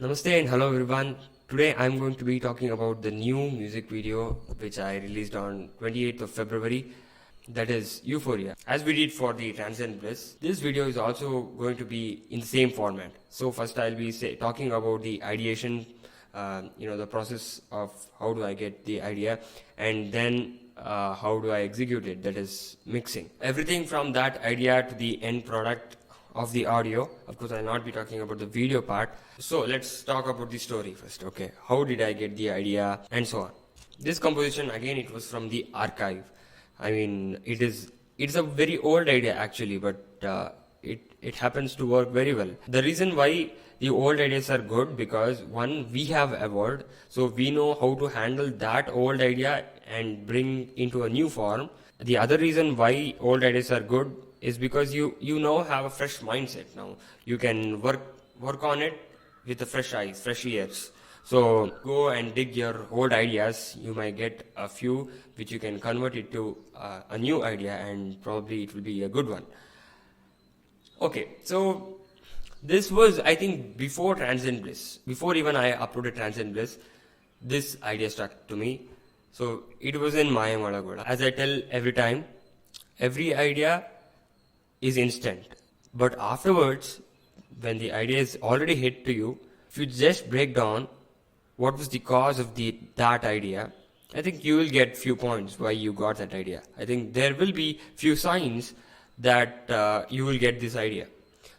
Namaste and hello everyone. Today I'm going to be talking about the new music video which I released on 28th of February, that is Euphoria. As we did for the Transcend Bliss, this video is also going to be in the same format. So first I'll be talking about the ideation, the process of how do I get the idea, and then how do I execute it, that is mixing. Everything from that idea to the end product of the audio. Of course, I'll not be talking about the video part. So let's talk about the story first. Okay, how did I get the idea and so on. This composition, again, it was from the archive. I mean, it's a very old idea actually, but it happens to work very well. The reason why the old ideas are good, because one, we have evolved, so we know how to handle that old idea and bring into a new form. The other reason why old ideas are good is because you now have a fresh mindset. Now you can work on it with a fresh eyes, fresh ears. So go and dig your old ideas. You might get a few which you can convert it to a new idea, and probably it will be a good one. Okay, so this was, I think, before Transcend Bliss. Before even I uploaded Transcend Bliss, this idea struck to me. So it was in Maya Malagoda. As I tell every time, every idea is instant. But afterwards, when the idea is already hit to you, if you just break down what was the cause of that idea, I think you will get few points why you got that idea. I think there will be few signs that you will get this idea.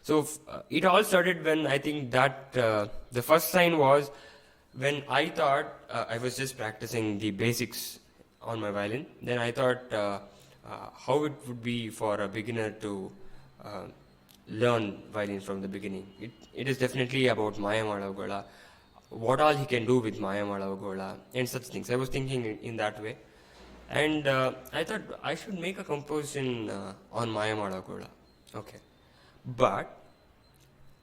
So it all started when I think that the first sign was when I thought I was just practicing the basics on my violin. Then I thought how it would be for a beginner to learn violin from the beginning. It is definitely about Maya Madhavagola, what all he can do with Maya Madhavagola and such things. I was thinking in that way, and I thought I should make a composition on Maya Madhavagola. Okay, but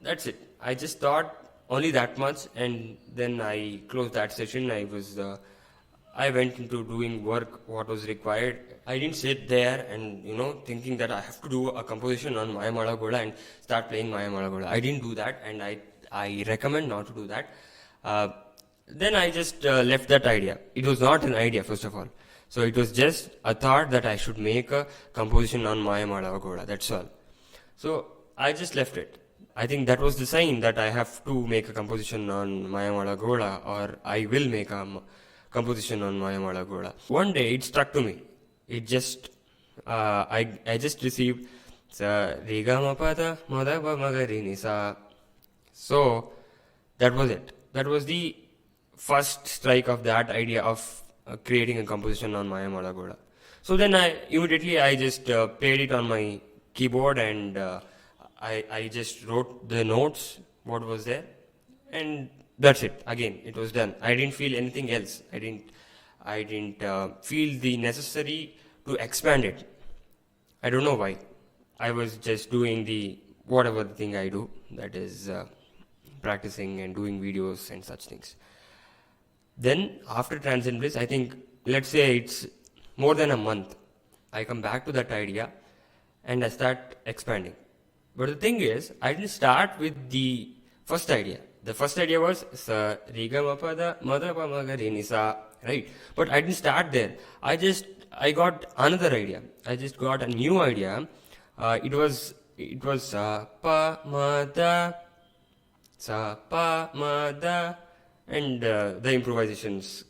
that's it. I just thought only that much, and then I closed that session. I went into doing work what was required. I didn't sit there and thinking that I have to do a composition on Maya Malagoda and start playing Maya Malagoda. I didn't do that, and I recommend not to do that. Then I just left that idea. It was not an idea, first of all. So it was just a thought that I should make a composition on Maya Malagoda. That's all. So I just left it. I think that was the sign that I have to make a composition on Maya Malagoda, or I will make a composition on Maya Malagoda. One day it struck to me. It just, I just received sa re ga ma pa da ma da pa ma ga re ni sa. So that was it. That was the first strike of that idea of creating a composition on Maya Malagoda. So then I just played it on my keyboard, and I just wrote the notes, what was there, and that's it. Again, it was done. I didn't feel anything else. I didn't feel the necessary to expand it. I don't know why. I was just doing the whatever thing I do, that is practicing and doing videos and such things. Then after Transcend Bliss, I think, let's say it's more than a month, I come back to that idea and I start expanding. But the thing is, I didn't start with the first idea. The first idea was sa re ga ma pa da ma da pa ma ga re ni sa, right? But I didn't start there. I got another idea. I just got a new idea. It was pa ma da sa pa ma da, and the improvisations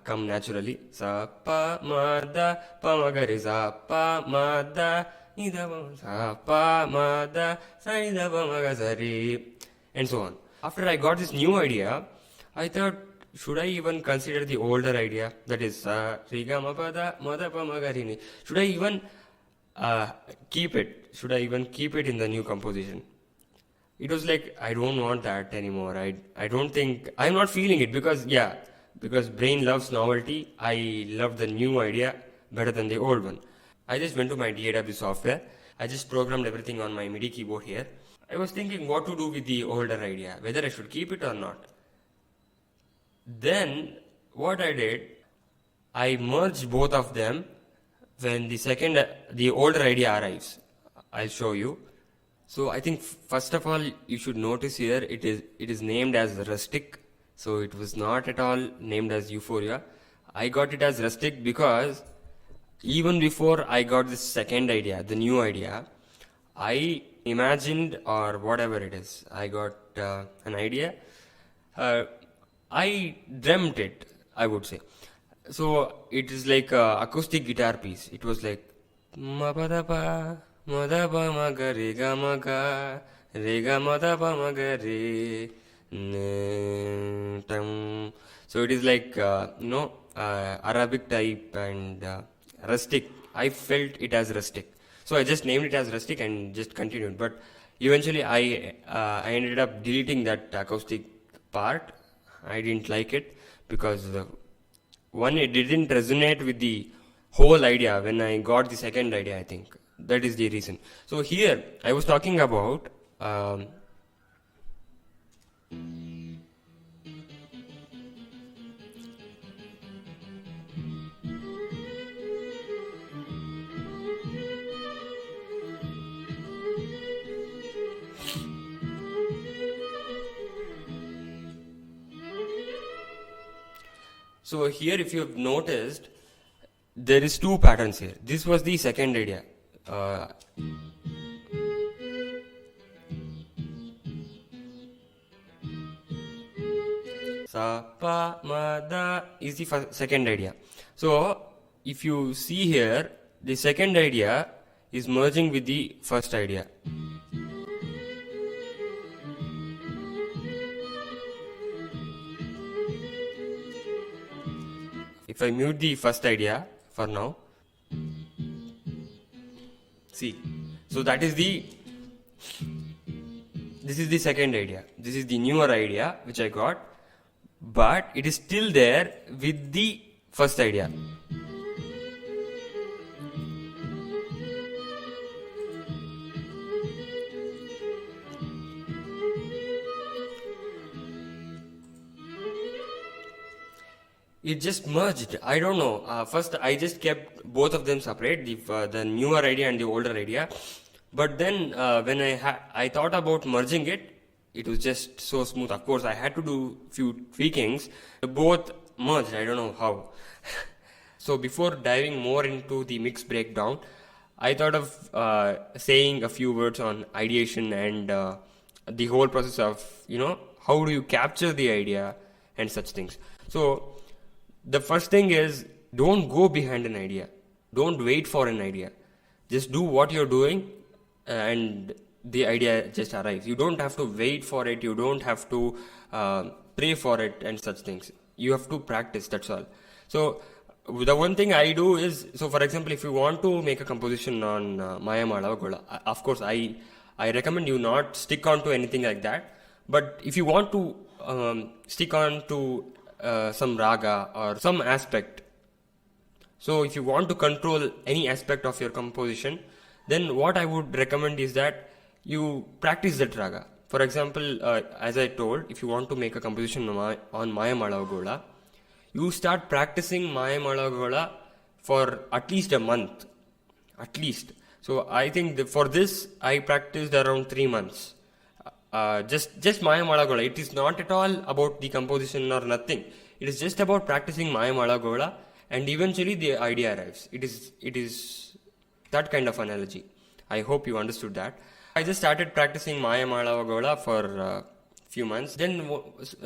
come naturally. Sa pa ma da pa ma ga re sa pa ma da ni da pa sa pa ma da sa ni da pa ma ga sa re, and so on. After I got this new idea, I thought, should I even consider the older idea? That is, re ga ma pa da ma da pa ma ga re ni. Should I even keep it? Should I even keep it in the new composition? It was like, I don't want that anymore. I don't think, I'm not feeling it, because brain loves novelty. I love the new idea better than the old one. I just went to my DAW software. I just programmed everything on my MIDI keyboard here. I was thinking what to do with the older idea, whether I should keep it or not. Then what I did, I merged both of them when the older idea arrives. I'll show you. So I think first of all you should notice here it is named as Rustic. So it was not at all named as Euphoria. I got it as Rustic because even before I got this second idea, the new idea, I imagined or whatever it is, I got an idea. Uh, I dreamt it, I would say. So it is like a acoustic guitar piece. It was like ma pa da pa ma da pa ma re ga ma da pa ma ga re tam. So it is like Arabic type and rustic. I felt it as rustic, so I just named it as Rustic and just continued. But eventually I ended up deleting that acoustic part. I didn't like it because one, it didn't resonate with the whole idea when I got the second idea. I think that is the reason. So here I was talking about so here if you have noticed, there is two patterns here. This was the second idea. Uh, Sa pa ma da is the second idea. So if you see here, the second idea is merging with the first idea. If I mute the first idea for now, see, so that is this is the second idea. This is the newer idea which I got, but it is still there with the first idea. It just merged. I don't know. First, I just kept both of them separate, the newer idea and the older idea. But then, when I thought about merging it, it was just so smooth. Of course, I had to do few tweakings. Both merged. I don't know how. So before diving more into the mix breakdown, I thought of saying a few words on ideation and the whole process of how do you capture the idea and such things. So the first thing is, don't go behind an idea. Don't wait for an idea. Just do what you're doing and the idea just arrives. You don't have to wait for it. You don't have to pray for it and such things. You have to practice, that's all. So the one thing I do is, so for example, if you want to make a composition on Maya Malavagola, of course I recommend you not stick on to anything like that. But if you want to stick on to some raga or some aspect, so if you want to control any aspect of your composition, then what I would recommend is that you practice that raga. For example, as I told, if you want to make a composition on Maya Malavagola, you start practicing Maya Malavagola for at least a month, at least. So I think for this I practiced around 3 months. Just Maya Malavagola. It is not at all about the composition or nothing. It is just about practicing Maya Malavagola, and eventually the idea arrives. It is that kind of analogy. I hope you understood that. I just started practicing Maya Malavagola for few months. Then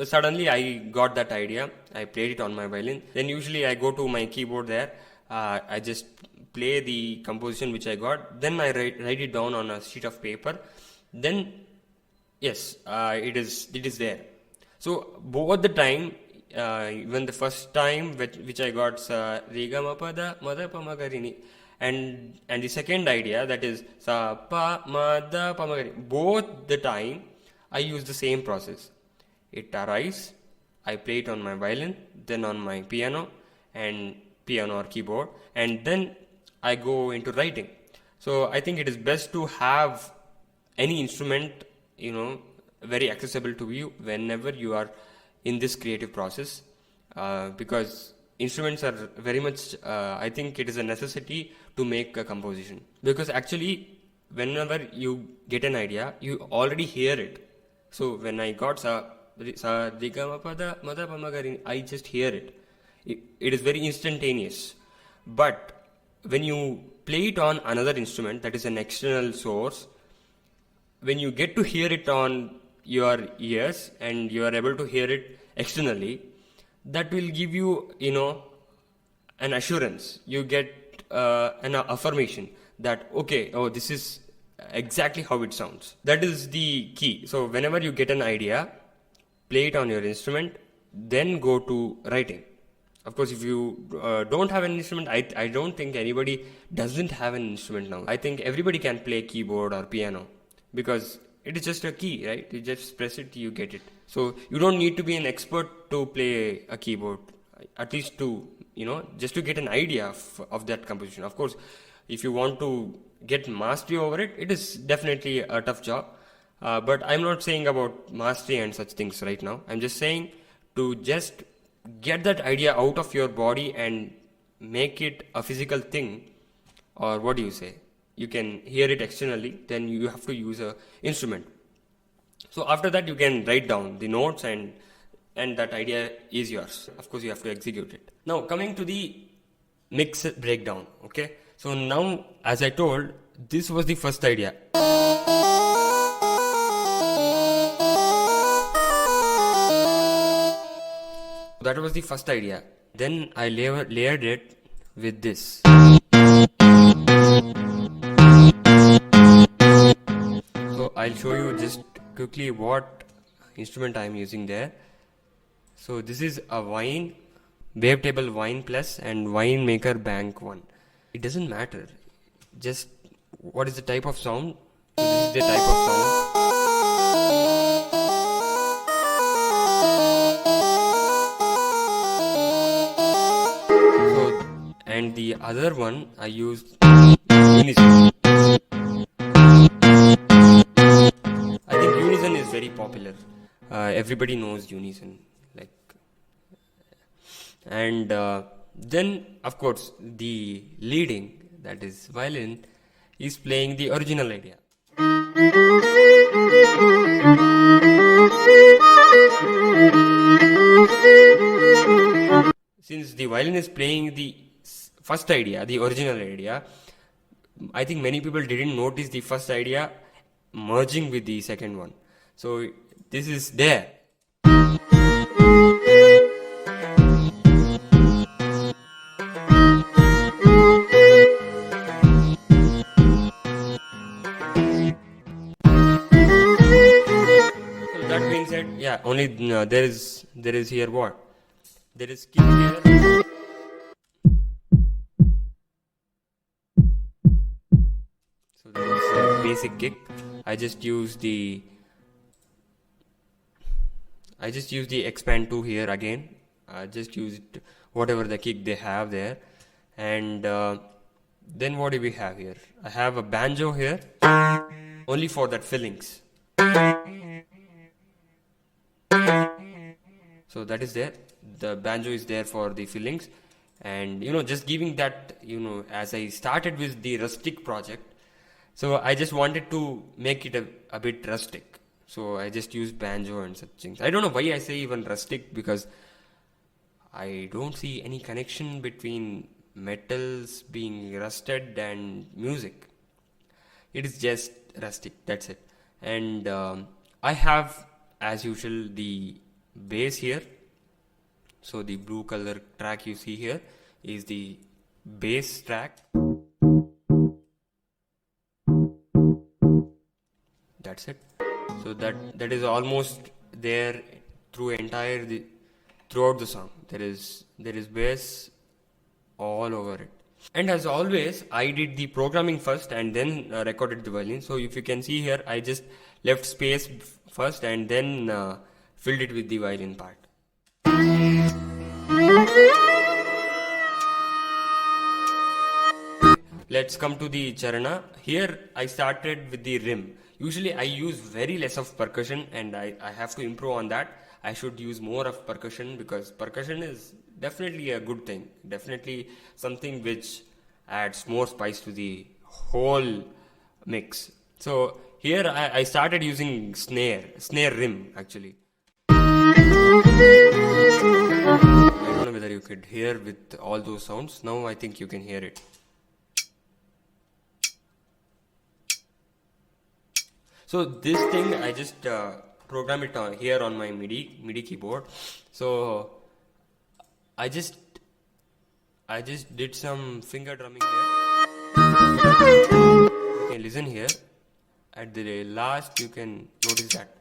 suddenly I got that idea. I played it on my violin. Then usually I go to my keyboard there. I just play the composition which I got. Then I write it down on a sheet of paper. Then yes, it is there. So both the time, even the first time which I got Riga Mapada Mada Pamagarini, and the second idea, that is Sa Pa Mada Pamagarini, both the time I use the same process. It arrives, I play it on my violin, then on my piano or keyboard, and then I go into writing. So I think it is best to have any instrument very accessible to you whenever you are in this creative process, because instruments are very much I think it is a necessity to make a composition, because actually whenever you get an idea, you already hear it. So when I got sa ri ga ma pa da ma da pa ma ga ri, I just hear it. It is very instantaneous. But when you play it on another instrument, that is an external source, when you get to hear it on your ears and you are able to hear it externally, that will give you, an assurance. You get an affirmation that, okay, oh, this is exactly how it sounds. That is the key. So whenever you get an idea, play it on your instrument, then go to writing. Of course, if you don't have an instrument, I don't think anybody doesn't have an instrument now. I think everybody can play keyboard or piano because it is just a key, right? You just press it, you get it. So you don't need to be an expert to play a keyboard, at least to, just to get an idea of that composition. Of course, if you want to get mastery over it, it is definitely a tough job. But I'm not saying about mastery and such things right now. I'm just saying to just get that idea out of your body and make it a physical thing. Or what do you say? You can hear it externally, then you have to use a instrument. So after that you can write down the notes and that idea is yours. Of course you have to execute it. Now coming to the mix breakdown, okay? So now, as I told, this was the first idea. That was the first idea. Then I layered it with this. So I'll show you just quickly what instrument I am using there. So this is a Wavetable Wine Plus and Winemaker Bank 1. It doesn't matter. Just what is the type of sound? So this is the type of sound. And the other one I used Unison. I think Unison is very popular. Everybody knows Unison. And then of course the leading, that is violin, is playing the original idea. Since the violin is playing the first idea, the original idea, I think many people didn't notice the first idea merging with the second one. So this is there. Yeah, only there is here what? There is kick here. So there is a basic kick. I just use the expand 2 here again. I just use it, whatever the kick they have there. And then what do we have here? I have a banjo here, only for that fillings. So that is there. The banjo is there for the fillings, and just giving that, as I started with the rustic project, so I just wanted to make it a bit rustic. So I just used banjo and such things. I don't know why I say even rustic, because I don't see any connection between metals being rusted and music. It is just rustic, that's it. And I have, as usual, the bass here. So the blue color track you see here is the bass track. That's it. So that is almost there throughout the song. There is bass all over it. And as always, I did the programming first and then recorded the violin. So if you can see here, I just left space first and then filled it with the violin part. Let's come to the charana. Here I started with the rim. Usually I use very less of percussion, and I have to improve on that. I should use more of percussion, because percussion is definitely a good thing. Definitely something which adds more spice to the whole mix. So here I started using snare rim actually. I don't know whether you could hear with all those sounds. Now I think you can hear it. So this thing I just program it here on my MIDI keyboard. So I just did some finger drumming here. You can listen here. At the last you can notice that.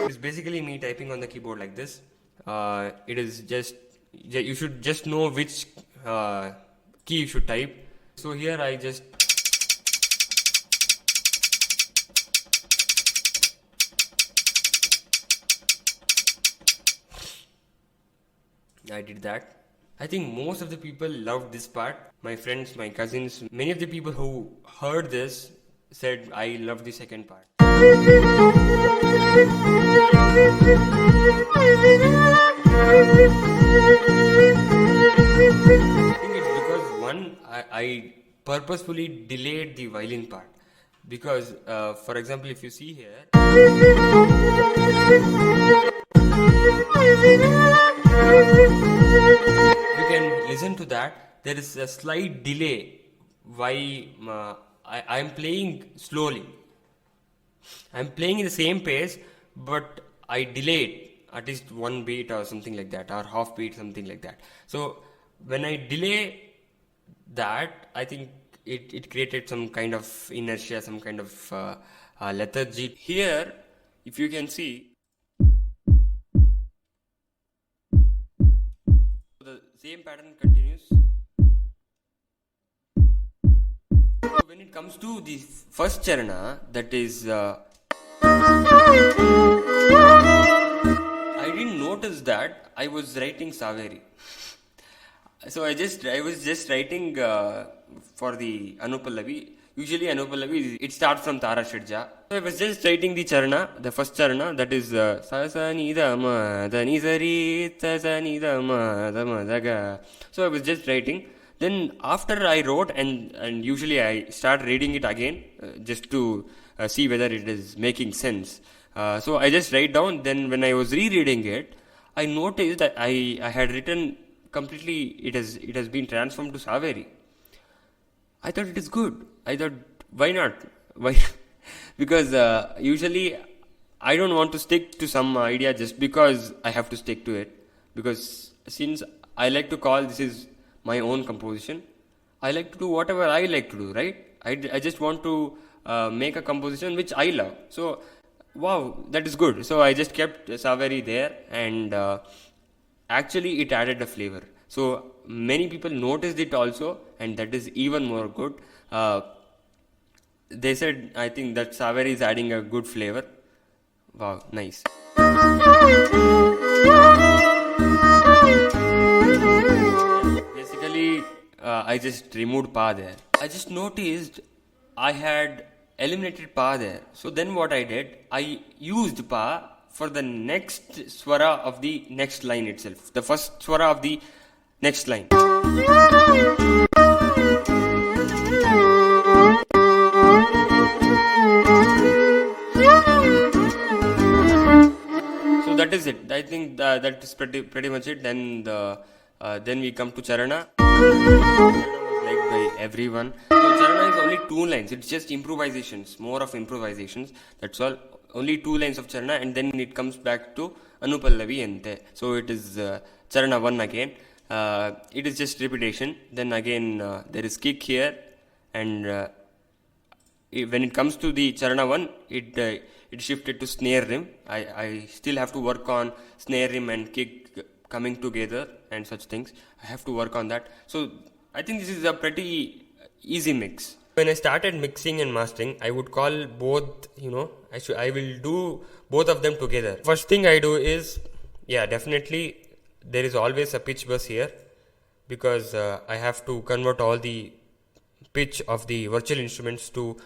It's basically me typing on the keyboard like this. It is just, you should just know which key you should type. So here I just did that. I think most of the people loved this part. My friends, my cousins, many of the people who heard this said I love the second part. I think it's because one, I purposefully delayed the violin part, because for example, if you see here, you can listen to that. There is a slight delay. Why I am playing slowly. I'm playing in the same pace, but I delayed at least one beat or something like that, or half beat, something like that. So when I delay that, I think it created some kind of inertia, some kind of lethargy. Here, if you can see, the same pattern continues. When it comes to the first charana, that is, I didn't notice that I was writing Saveri. So I was just writing for the Anupallavi. Usually Anupallavi, it starts from Tara Shadja. So I was just writing the charana, the first charana, that is Sa sa ni da ma da ni sa ri sa sa ni da ma da ma da ga. So I was just writing. Then after I wrote, and usually I start reading it again just to see whether it is making sense. So I just write down. Then when I was rereading it, I noticed that I had written completely. It has been transformed to Saveri. I thought it is good. I thought, why not? Why? Because usually I don't want to stick to some idea just because I have to stick to it. Because since I like to call this is my own composition, I like to do whatever I like to do, right? I just want to make a composition which I love. So, wow, that is good. So I just kept Saveri there, and actually it added a flavor. So many people noticed it also, and that is even more good. They said, I think that Saveri is adding a good flavor. Wow, nice. Basically, I just removed Pa there. I just noticed I had eliminated Pa there. So then what I did, I used Pa for the next swara of the next line itself. The first swara of the next line. So that is it. I think that is pretty much it. Then we come to Charana. Charana was liked by everyone. So Charana is only 2 lines. It's just improvisations, more of improvisations. That's all. Only 2 lines of Charana, and then it comes back to Anupallavi ante. So it is Charana 1 again. It is just repetition. Then again there is kick here, and when it comes to the Charana 1, it shifted to snare rim. I still have to work on snare rim and kick coming together and such things. I have to work on that. So I think this is a pretty easy mix. When I started mixing and mastering, I would call both, I will do both of them together. First thing I do is, definitely there is always a pitch bus here. because I have to convert all the pitch of the virtual instruments to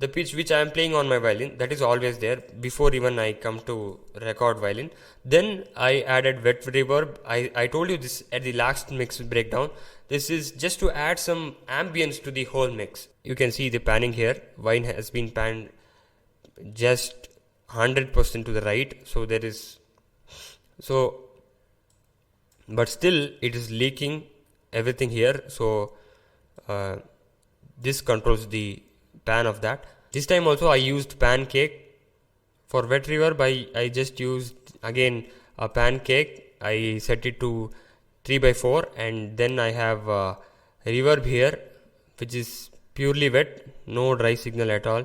the pitch which I am playing on my violin. That is always there before even I come to record violin. Then I added wet reverb. I told you this at the last mix breakdown. This is just to add some ambience to the whole mix. You can see the panning here. Violin has been panned just 100% to the right, so there is but still it is leaking everything here, so this controls the pan of that. This time also I used pancake. For wet reverb I just used again a pancake. I set it to 3/4, and then I have reverb here which is purely wet, no dry signal at all,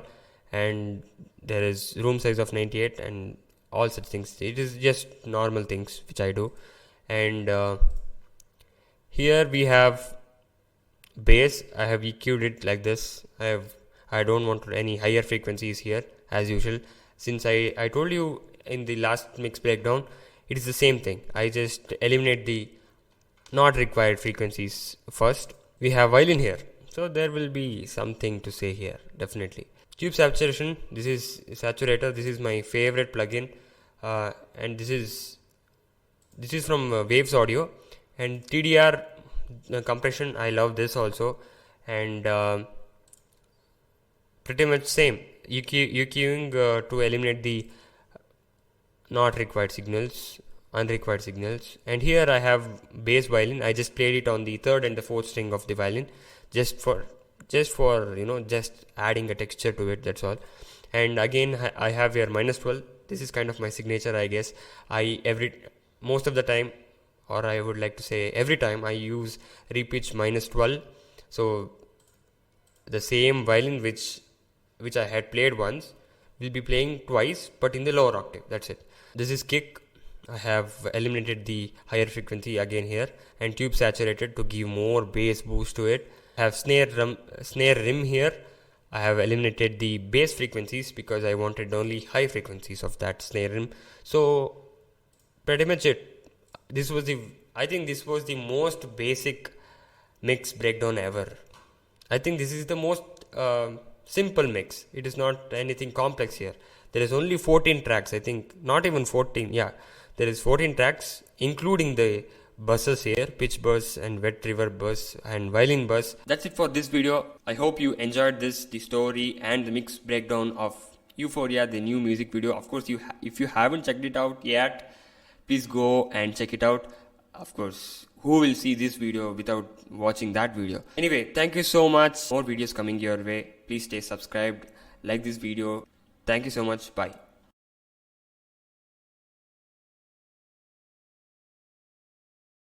and there is room size of 98 and all such things. It is just normal things which I do. And here we have bass. I have EQ'd it like this. I don't want any higher frequencies here as usual. Since I told you in the last mix breakdown, it is the same thing. I just eliminate the not required frequencies first. We have violin here, so there will be something to say here, definitely. Tube saturation, this is saturator. This is my favorite plugin, and this is from Waves Audio. And TDR compression, I love this also. And pretty much same EQing to eliminate the not required signals, unrequired signals. And here I have bass violin. I just played it on the third and the fourth string of the violin, just for just adding a texture to it, that's all. And again I have here -12. This is kind of my signature, I guess. Most of the time, or I would like to say every time, I use repitch -12. So the same violin which I had played once will be playing twice, but in the lower octave. That's it. This is kick. I have eliminated the higher frequency again here, and tube saturated to give more bass boost to it. I have snare rim here. I have eliminated the bass frequencies because I wanted only high frequencies of that snare rim. So pretty much it. I think this was the most basic mix breakdown ever. I think this is the most simple mix. It is not anything complex here. There is only 14 tracks, I think. Not even 14. Yeah, there is 14 tracks, including the buses here, pitch bus and wet reverb bus and violin bus. That's it for this video. I hope you enjoyed the story and the mix breakdown of Euphoria, the new music video. Of course, if you haven't checked it out yet, please go and check it out. Of course, who will see this video without watching that video? Anyway, thank you so much. More videos coming your way. Please stay subscribed, like this video. Thank you so much. Bye.